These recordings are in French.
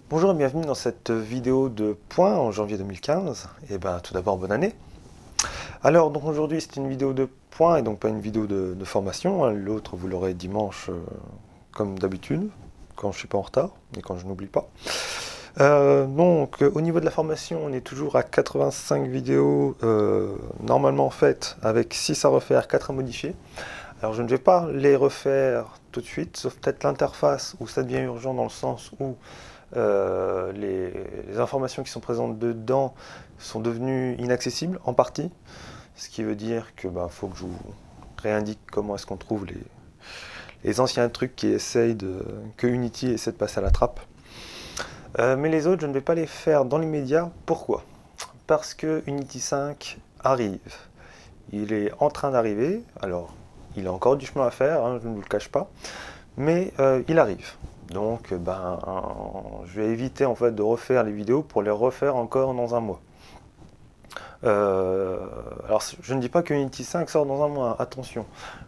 Bonjour et bienvenue dans cette vidéo de point en janvier 2015. Et ben tout d'abord bonne année. Alors donc aujourd'hui c'est une vidéo de point et donc pas une vidéo de formation, hein. L'autre vous l'aurez dimanche comme d'habitude, quand je suis pas en retard et quand je n'oublie pas. Au niveau de la formation on est toujours à 85 vidéos normalement faites avec 6 à refaire, 4 à modifier. Alors je ne vais pas les refaire tout de suite, sauf peut-être l'interface où ça devient urgent dans le sens où les informations qui sont présentes dedans sont devenues inaccessibles en partie, ce qui veut dire que faut que je vous réindique comment est-ce qu'on trouve les anciens trucs que Unity essaie de passer à la trappe. Mais les autres, je ne vais pas les faire dans l'immédiat. Pourquoi? Parce que Unity 5 arrive. Il est en train d'arriver. Alors, il a encore du chemin à faire, hein, je ne vous le cache pas. Mais il arrive. Donc, je vais éviter en fait de refaire les vidéos pour les refaire encore dans un mois. Alors, je ne dis pas que Unity 5 sort dans un mois, attention.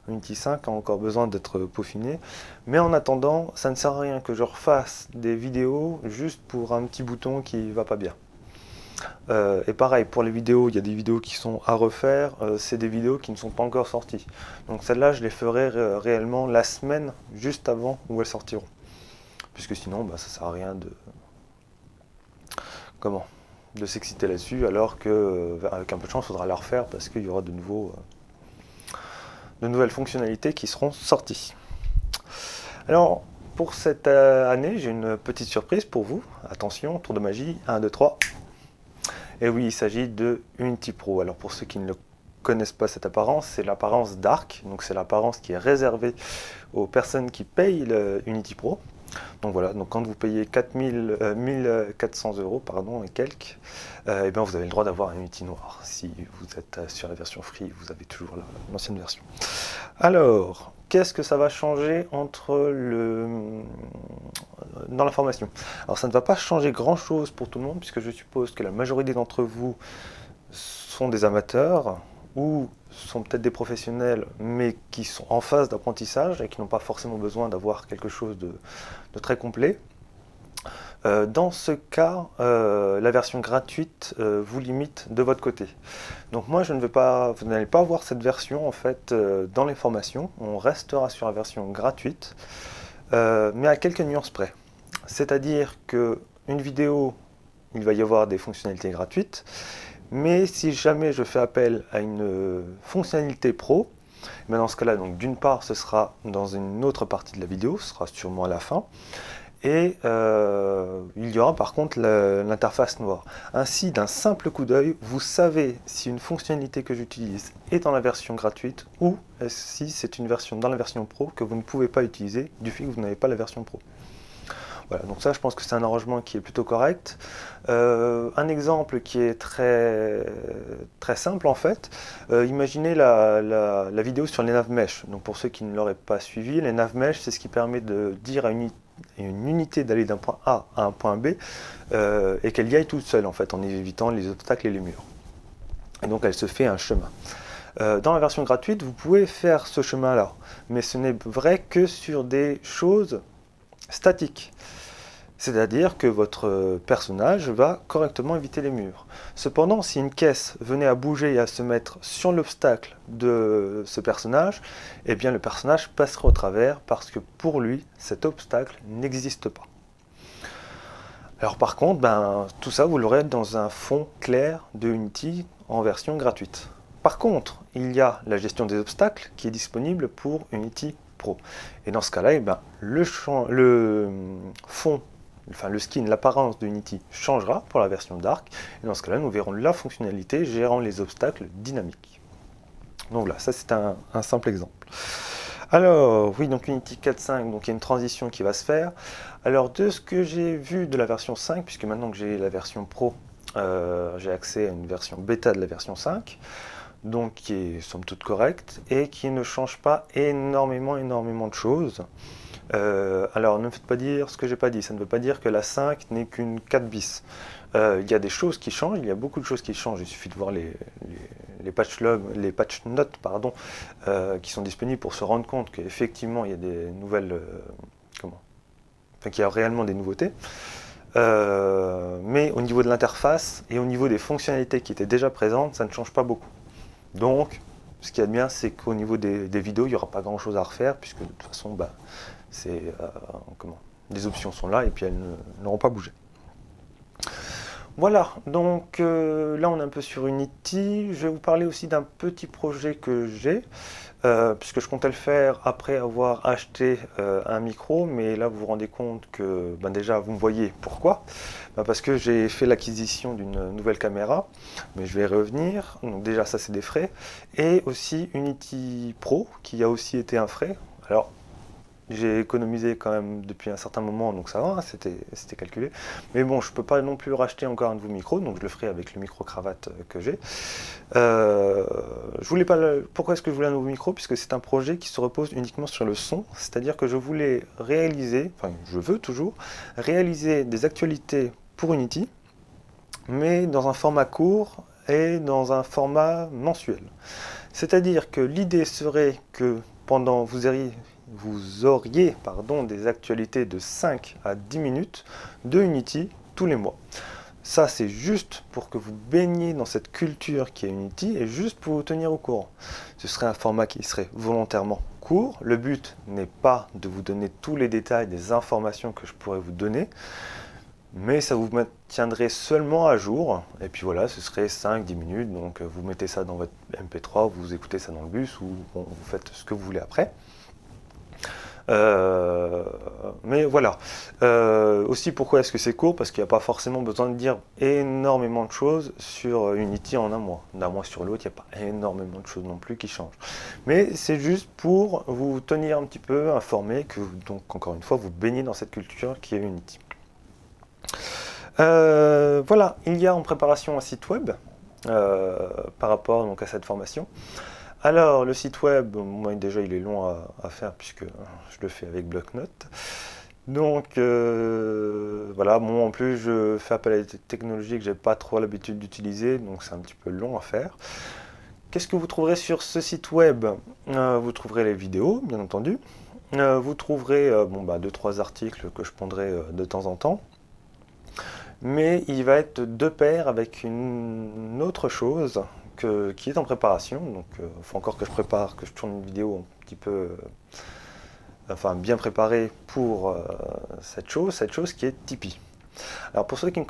Unity 5 a encore besoin d'être peaufiné. Mais en attendant, ça ne sert à rien que je refasse des vidéos juste pour un petit bouton qui va pas bien. Et pareil, pour les vidéos, il y a des vidéos qui sont à refaire, c'est des vidéos qui ne sont pas encore sorties. Donc celles-là, je les ferai réellement la semaine juste avant où elles sortiront. Puisque sinon, ça sert à rien de s'exciter là-dessus, alors qu'avec un peu de chance, il faudra la refaire parce qu'il y aura de nouvelles fonctionnalités qui seront sorties. Alors, pour cette année, j'ai une petite surprise pour vous. Attention, tour de magie, 1, 2, 3. Et oui, il s'agit de Unity Pro. Alors pour ceux qui ne connaissent pas cette apparence, c'est l'apparence Dark. Donc c'est l'apparence qui est réservée aux personnes qui payent le Unity Pro. Donc voilà, donc quand vous payez 1400 € pardon, et quelques, vous avez le droit d'avoir un Unity noir. Si vous êtes sur la version free, vous avez toujours l'ancienne version. Alors, qu'est-ce que ça va changer dans la formation? Alors ça ne va pas changer grand-chose pour tout le monde, puisque je suppose que la majorité d'entre vous sont des amateurs, ou sont peut-être des professionnels, mais qui sont en phase d'apprentissage et qui n'ont pas forcément besoin d'avoir quelque chose de très complet. Dans ce cas, la version gratuite vous limite de votre côté. Donc moi, vous n'allez pas avoir cette version en fait dans les formations. On restera sur la version gratuite, mais à quelques nuances près. C'est-à-dire qu'une vidéo, il va y avoir des fonctionnalités gratuites, mais si jamais je fais appel à une fonctionnalité pro, dans ce cas-là, d'une part, ce sera dans une autre partie de la vidéo, ce sera sûrement à la fin, et il y aura par contre l'interface noire. Ainsi, d'un simple coup d'œil, vous savez si une fonctionnalité que j'utilise est dans la version gratuite ou si c'est une version dans la version pro que vous ne pouvez pas utiliser du fait que vous n'avez pas la version pro. Voilà, donc ça, je pense que c'est un arrangement qui est plutôt correct. Un exemple qui est très simple en fait, imaginez la vidéo sur les navmesh. Donc pour ceux qui ne l'auraient pas suivi, les navmesh, c'est ce qui permet de dire à une unité d'aller d'un point A à un point B et qu'elle y aille toute seule en fait, en évitant les obstacles et les murs. Et donc elle se fait un chemin. Dans la version gratuite, vous pouvez faire ce chemin-là, mais ce n'est vrai que sur des choses statiques. C'est-à-dire que votre personnage va correctement éviter les murs. Cependant, si une caisse venait à bouger et à se mettre sur l'obstacle de ce personnage, eh bien le personnage passerait au travers parce que pour lui, cet obstacle n'existe pas. Alors par contre, tout ça, vous l'aurez dans un fond clair de Unity en version gratuite. Par contre, il y a la gestion des obstacles qui est disponible pour Unity Pro. Et dans ce cas-là, le fond, le skin, l'apparence de Unity changera pour la version Dark. Et dans ce cas-là, nous verrons la fonctionnalité gérant les obstacles dynamiques. Donc là, ça c'est un simple exemple. Alors, oui, donc Unity 4.5, donc il y a une transition qui va se faire. Alors, de ce que j'ai vu de la version 5, puisque maintenant que j'ai la version Pro, j'ai accès à une version bêta de la version 5, donc qui est somme toute correcte, et qui ne change pas énormément de choses. Alors, ne me faites pas dire ce que j'ai pas dit, ça ne veut pas dire que la 5 n'est qu'une 4 bis. Il y a des choses qui changent, il y a beaucoup de choses qui changent, il suffit de voir les patch notes qui sont disponibles pour se rendre compte qu'effectivement il y a des nouvelles, qu'il y a réellement des nouveautés. Mais au niveau de l'interface et au niveau des fonctionnalités qui étaient déjà présentes, ça ne change pas beaucoup. Donc, ce qu'il y a de bien, c'est qu'au niveau des vidéos, il n'y aura pas grand-chose à refaire, puisque de toute façon, les options sont là et puis elles n'auront pas bougé. Voilà, donc là on est un peu sur Unity. Je vais vous parler aussi d'un petit projet que j'ai, puisque je comptais le faire après avoir acheté un micro, mais là vous vous rendez compte que déjà vous me voyez pourquoi. Parce que j'ai fait l'acquisition d'une nouvelle caméra, mais je vais y revenir. Donc déjà ça c'est des frais, et aussi Unity Pro qui a aussi été un frais. Alors j'ai économisé quand même depuis un certain moment, donc ça va, hein, c'était calculé. Mais bon, je ne peux pas non plus racheter encore un nouveau micro, donc je le ferai avec le micro-cravate que j'ai. Je voulais pas Pourquoi est-ce que je voulais un nouveau micro? Puisque c'est un projet qui se repose uniquement sur le son, c'est-à-dire que je voulais réaliser, enfin je veux toujours, réaliser des actualités pour Unity, mais dans un format court et dans un format mensuel. C'est-à-dire que l'idée serait que pendant vous auriez des actualités de 5 à 10 minutes de Unity tous les mois. Ça, c'est juste pour que vous baigniez dans cette culture qui est Unity et juste pour vous tenir au courant. Ce serait un format qui serait volontairement court. Le but n'est pas de vous donner tous les détails des informations que je pourrais vous donner, mais ça vous tiendrait seulement à jour. Et puis voilà, ce serait 5-10 minutes. Donc vous mettez ça dans votre MP3, vous écoutez ça dans le bus ou vous faites ce que vous voulez après. Mais voilà. Aussi, pourquoi est-ce que c'est court? Parce qu'il n'y a pas forcément besoin de dire énormément de choses sur Unity en un mois. D'un mois sur l'autre, il n'y a pas énormément de choses non plus qui changent. Mais c'est juste pour vous tenir un petit peu informé que, donc, encore une fois, vous baignez dans cette culture qui est Unity. Voilà, il y a en préparation un site web par rapport donc, à cette formation. Alors, le site web, moi déjà il est long à faire puisque je le fais avec bloc-notes. Donc voilà, moi en plus je fais appel à des technologies que j'ai pas trop l'habitude d'utiliser, donc c'est un petit peu long à faire. Qu'est-ce que vous trouverez sur ce site web? Vous trouverez les vidéos, bien entendu. Vous trouverez 2-3 articles que je pondrai de temps en temps. Mais il va être de pair avec une autre chose qui est en préparation. Donc il faut encore que je prépare, que je tourne une vidéo un petit peu bien préparée pour cette chose qui est Tipeee. Alors pour ceux qui ne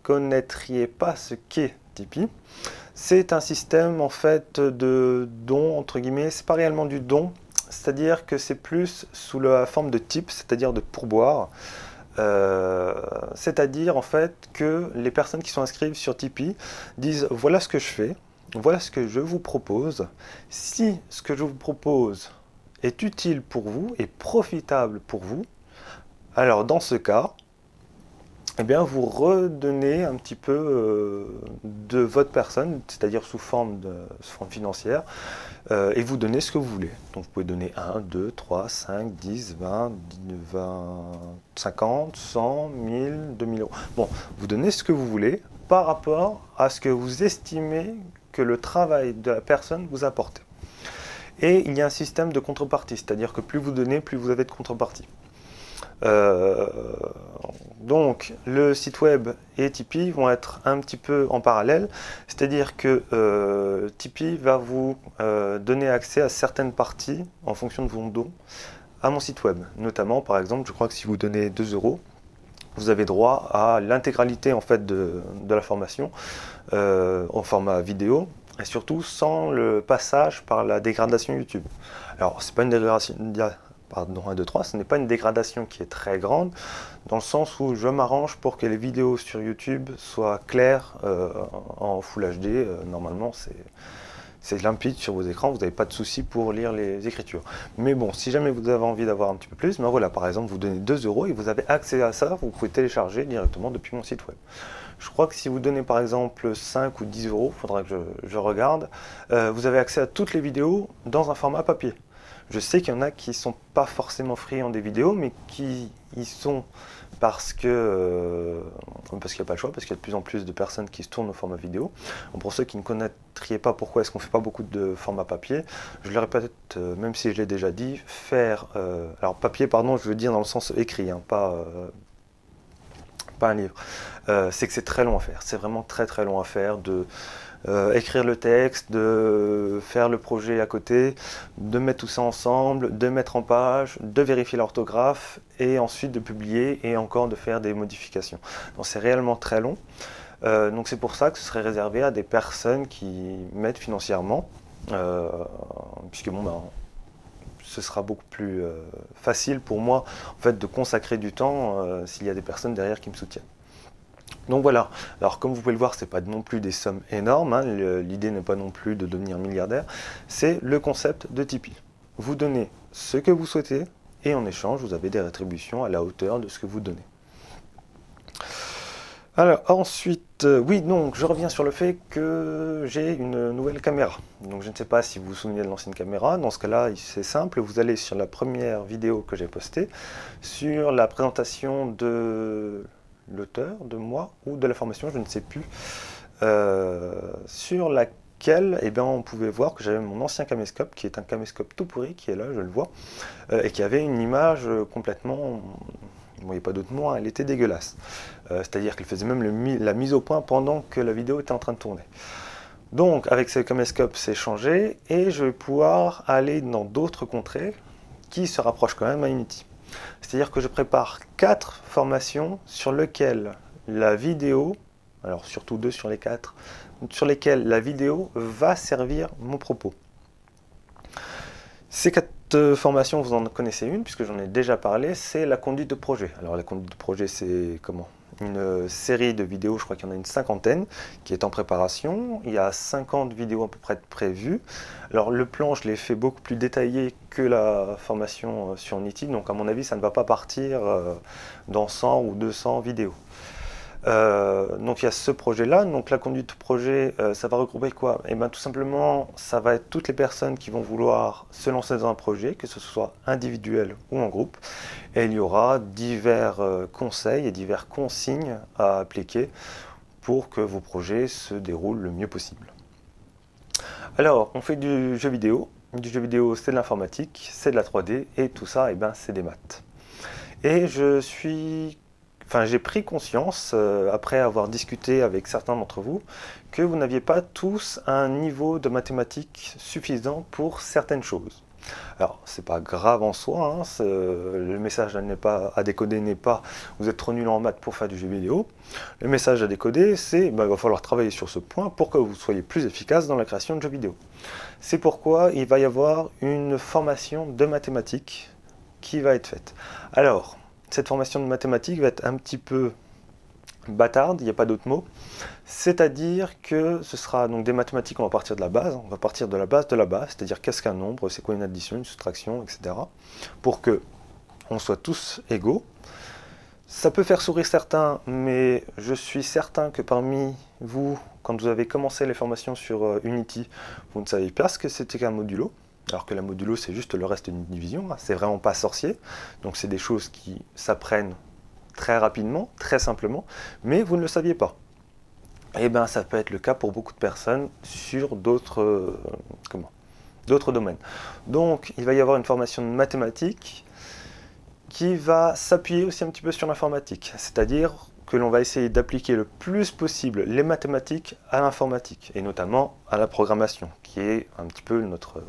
connaîtriez pas ce qu'est Tipeee, c'est un système en fait de don, entre guillemets. C'est pas réellement du don, c'est-à-dire que c'est plus sous la forme de tips, c'est-à-dire de pourboire. C'est-à-dire en fait que les personnes qui sont inscrites sur Tipeee disent voilà ce que je fais, voilà ce que je vous propose. Si ce que je vous propose est utile pour vous et profitable pour vous, alors dans ce cas, eh bien vous redonnez un petit peu de votre personne, c'est-à-dire sous forme financière, et vous donnez ce que vous voulez. Donc vous pouvez donner 1, 2, 3, 5, 10, 20, 50, 100, 1000, 2000 euros. Bon, vous donnez ce que vous voulez par rapport à ce que vous estimez que le travail de la personne vous apporte. Et il y a un système de contrepartie, c'est-à-dire que plus vous donnez, plus vous avez de contrepartie. Donc le site web et Tipeee vont être un petit peu en parallèle, c'est-à-dire que Tipeee va vous donner accès à certaines parties en fonction de vos dons à mon site web. Notamment, par exemple, je crois que si vous donnez 2 euros, vous avez droit à l'intégralité en fait de la formation en format vidéo, et surtout sans le passage par la dégradation YouTube. Alors c'est pas une dégradation, pardon, 1, 2, 3, ce n'est pas une dégradation qui est très grande, dans le sens où je m'arrange pour que les vidéos sur YouTube soient claires en Full HD. Normalement, c'est limpide sur vos écrans, vous n'avez pas de souci pour lire les écritures. Mais bon, si jamais vous avez envie d'avoir un petit peu plus, ben voilà, par exemple, vous donnez 2 euros et vous avez accès à ça, vous pouvez télécharger directement depuis mon site web. Je crois que si vous donnez par exemple 5 ou 10 euros, il faudra que je regarde, vous avez accès à toutes les vidéos dans un format papier. Je sais qu'il y en a qui ne sont pas forcément friands des vidéos, mais qui y sont parce qu'il n'y a pas le choix, parce qu'il y a de plus en plus de personnes qui se tournent au format vidéo. Donc pour ceux qui ne connaîtriez pas pourquoi est-ce qu'on ne fait pas beaucoup de format papier, je le répète, même si je l'ai déjà dit, alors papier, pardon, je veux dire dans le sens écrit, hein, pas pas un livre, c'est que c'est très long à faire. C'est vraiment très très long à faire de écrire le texte, de faire le projet à côté, de mettre tout ça ensemble, de mettre en page, de vérifier l'orthographe et ensuite de publier et encore de faire des modifications. Donc c'est réellement très long. Donc c'est pour ça que ce serait réservé à des personnes qui m'aident financièrement, puisque bon, ben, ce sera beaucoup plus facile pour moi en fait, de consacrer du temps s'il y a des personnes derrière qui me soutiennent. Donc voilà, alors comme vous pouvez le voir, ce n'est pas non plus des sommes énormes, hein. L'idée n'est pas non plus de devenir milliardaire, c'est le concept de Tipeee. Vous donnez ce que vous souhaitez et en échange, vous avez des rétributions à la hauteur de ce que vous donnez. Alors ensuite, oui, donc je reviens sur le fait que j'ai une nouvelle caméra. Donc je ne sais pas si vous vous souvenez de l'ancienne caméra. Dans ce cas-là, c'est simple, vous allez sur la première vidéo que j'ai postée, sur la présentation de l'auteur, de moi, ou de la formation, je ne sais plus, sur laquelle eh bien, on pouvait voir que j'avais mon ancien caméscope, qui est un caméscope tout pourri, qui est là, je le vois, et qui avait une image complètement... Il n'y a pas d'autre mot, hein, elle était dégueulasse. C'est-à-dire qu'elle faisait même la mise au point pendant que la vidéo était en train de tourner. Donc avec ce caméscope, c'est changé et je vais pouvoir aller dans d'autres contrées qui se rapprochent quand même à Unity. C'est-à-dire que je prépare 4 formations sur lesquelles la vidéo, alors surtout 2 sur les 4, sur lesquelles la vidéo va servir mon propos. Ces 4 formations, vous en connaissez une, puisque j'en ai déjà parlé, c'est la conduite de projet. Alors la conduite de projet, c'est comment? Une série de vidéos, je crois qu'il y en a une cinquantaine, qui est en préparation. Il y a 50 vidéos à peu près prévues. Alors le plan, je l'ai fait beaucoup plus détaillé que la formation sur Unity, donc à mon avis, ça ne va pas partir dans 100 ou 200 vidéos. Donc il y a ce projet-là, donc la conduite de projet, ça va regrouper quoi? Et bien tout simplement, ça va être toutes les personnes qui vont vouloir se lancer dans un projet, que ce soit individuel ou en groupe, et il y aura divers conseils et divers consignes à appliquer pour que vos projets se déroulent le mieux possible. Alors, on fait du jeu vidéo c'est de l'informatique, c'est de la 3D, et tout ça, et ben, c'est des maths. Et j'ai pris conscience, après avoir discuté avec certains d'entre vous, que vous n'aviez pas tous un niveau de mathématiques suffisant pour certaines choses. Alors, c'est pas grave en soi, hein, le message à décoder n'est pas « vous êtes trop nul en maths pour faire du jeu vidéo ». Le message à décoder, c'est il va falloir travailler sur ce point pour que vous soyez plus efficace dans la création de jeux vidéo. C'est pourquoi il va y avoir une formation de mathématiques qui va être faite. Alors, cette formation de mathématiques va être un petit peu bâtarde, il n'y a pas d'autre mot. C'est-à-dire que ce sera donc des mathématiques, on va partir de la base, c'est-à-dire qu'est-ce qu'un nombre, c'est quoi une addition, une soustraction, etc. Pour que on soit tous égaux. Ça peut faire sourire certains, mais je suis certain que parmi vous, quand vous avez commencé les formations sur Unity, vous ne saviez pas ce que c'était qu'un modulo. Alors que la modulo, c'est juste le reste d'une division, hein. C'est vraiment pas sorcier. Donc c'est des choses qui s'apprennent très rapidement, très simplement, mais vous ne le saviez pas. Et bien ça peut être le cas pour beaucoup de personnes sur d'autres domaines. Donc il va y avoir une formation de mathématiques qui va s'appuyer aussi un petit peu sur l'informatique. C'est-à-dire que l'on va essayer d'appliquer le plus possible les mathématiques à l'informatique, et notamment à la programmation, qui est un petit peu notre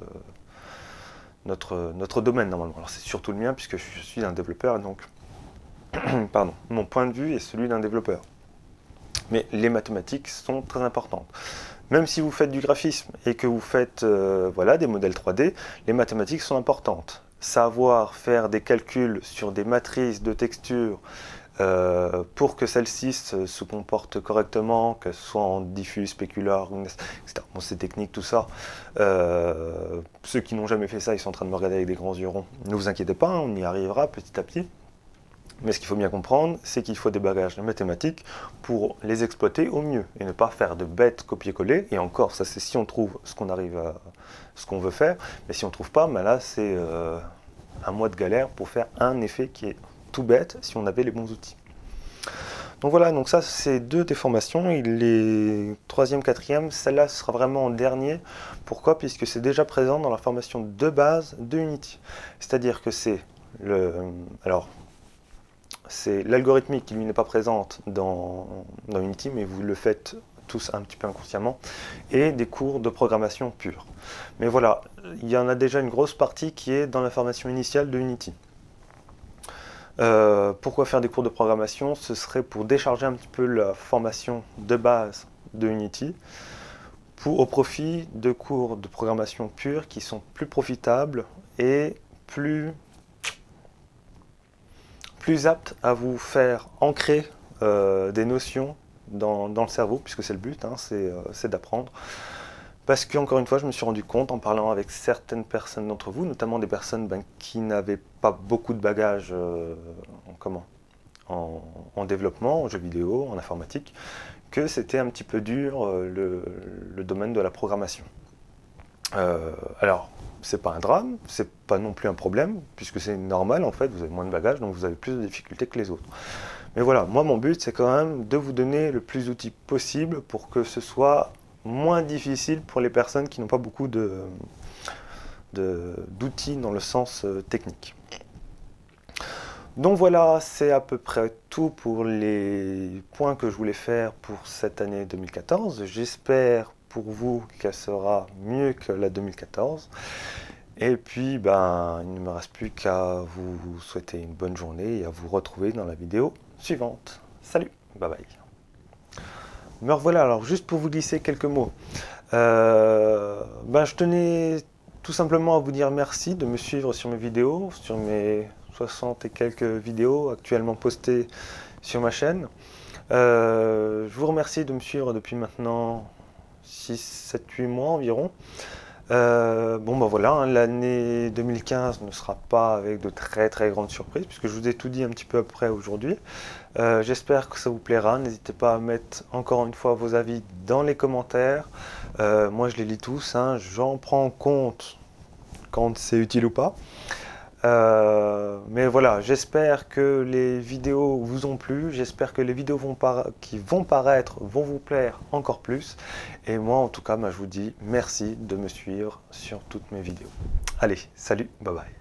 domaine normalement. Alors c'est surtout le mien puisque je suis un développeur, donc pardon, mon point de vue est celui d'un développeur. Mais les mathématiques sont très importantes. Même si vous faites du graphisme et que vous faites voilà, des modèles 3D, les mathématiques sont importantes. Savoir faire des calculs sur des matrices de textures pour que celles-ci se comportent correctement, qu'elles soient en diffus, spécular, etc. Bon, c'est technique tout ça. Ceux qui n'ont jamais fait ça, ils sont en train de me regarder avec des grands yeux ronds. Ne vous inquiétez pas, on y arrivera petit à petit. Mais ce qu'il faut bien comprendre, c'est qu'il faut des bagages de mathématiques pour les exploiter au mieux et ne pas faire de bêtes copier-coller. Et encore, ça c'est si on trouve ce qu'on veut faire. Mais si on ne trouve pas, ben là c'est un mois de galère pour faire un effet qui est tout bête si on avait les bons outils. Donc voilà, donc ça c'est 2 des formations. Et les 3e, 4e, celle-là sera vraiment en dernier. Pourquoi? Puisque c'est déjà présent dans la formation de base de Unity. C'est-à-dire que c'est c'est l'algorithmique qui lui n'est pas présente dans Unity, mais vous le faites tous un petit peu inconsciemment, et des cours de programmation pure. Mais voilà, il y en a déjà une grosse partie qui est dans la formation initiale de Unity. Pourquoi faire des cours de programmation? Ce serait pour décharger un petit peu la formation de base de Unity, au profit de cours de programmation pure qui sont plus profitables et plus aptes à vous faire ancrer des notions dans le cerveau, puisque c'est le but, hein, c'est d'apprendre. Parce qu'encore une fois, je me suis rendu compte en parlant avec certaines personnes d'entre vous, notamment des personnes qui n'avaient pas beaucoup de bagages en développement, en jeux vidéo, en informatique, que c'était un petit peu dur le domaine de la programmation. Alors, c'est pas un drame, c'est pas non plus un problème, puisque c'est normal en fait, vous avez moins de bagages, donc vous avez plus de difficultés que les autres. Mais voilà, moi mon but c'est quand même de vous donner le plus d'outils possible pour que ce soit moins difficile pour les personnes qui n'ont pas beaucoup d'outils dans le sens technique. Donc voilà, c'est à peu près tout pour les points que je voulais faire pour cette année 2014. J'espère pour vous qu'elle sera mieux que la 2014. Et puis, il ne me reste plus qu'à vous souhaiter une bonne journée et à vous retrouver dans la vidéo suivante. Salut, bye bye. Me revoilà, alors juste pour vous glisser quelques mots. Je tenais tout simplement à vous dire merci de me suivre sur mes vidéos, sur mes 60 et quelques vidéos actuellement postées sur ma chaîne. Je vous remercie de me suivre depuis maintenant 6, 7, 8 mois environ. Voilà, hein, l'année 2015 ne sera pas avec de très grandes surprises, puisque je vous ai tout dit un petit peu après aujourd'hui. J'espère que ça vous plaira. N'hésitez pas à mettre encore une fois vos avis dans les commentaires. Moi je les lis tous, hein, j'en prends en compte quand c'est utile ou pas. Mais voilà, j'espère que les vidéos vous ont plu, j'espère que les vidéos qui vont paraître vont vous plaire encore plus. Et moi en tout cas, je vous dis merci de me suivre sur toutes mes vidéos. Allez, salut, bye bye.